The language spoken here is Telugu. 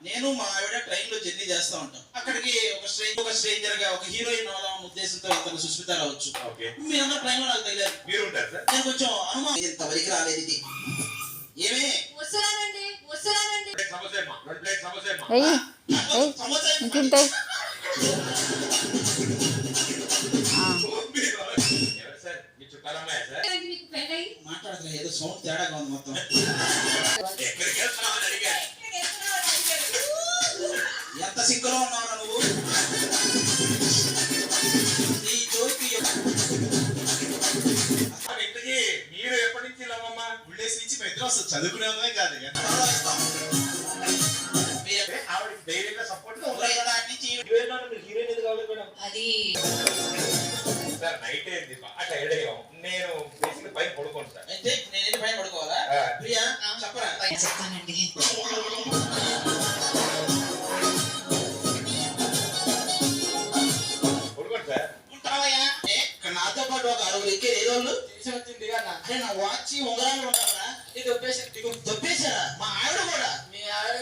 నేను మా ఆవిడ ట్రైన్ లో జర్నీ చేస్తా ఉంటాం. అక్కడికి ఒక స్ట్రేంజర్ గా ఒక హీరోయిన్ అవుదాం ఉద్దేశంతో ఇతను సుష్మిత రావచ్చు. మీరందరూ ట్రైన్ లో నాకు తగిలారు. నేను కొంచెం అనుమానం, ఇంతవరకు రాలేదు ఇది. ఏమే మాట్లాడుతున్నా, ఏదో సౌండ్ తేడాగా ఉంది మొత్తం. ఎంత సిగ్గులో ఉన్నావురా నువ్వు? ఈ జోలికి ఇంతకీ మీరు ఎప్పటి నుంచి లవమ్మా? గుళ్ళేసి నుంచి పెద్ద వస్తుంది, చదువుకునే కాదు. ఆవిడ ధైర్యంగా సపోర్ట్ అది సార్ నైట్ అయింది, బాగా టైర్డ్ అయ్యాం. నేను బేసిక్ పైన పడుకోండి సార్. అయితే నేను పైన పడుకోవాలా? ప్రియా చెప్పరా? చెప్తానండి. పడుకోండి సార్. ఉంటావయ్యా. నాతో పాటు ఒక 6 ఎక్కేది ఏదోళ్ళు వచ్చింది కదా. అరే నా వాచి ఉంగరాలు ఉంటారా? ఇది దొబ్బేశారా? మా ఆవిడ కూడా. మీ ఆవిడ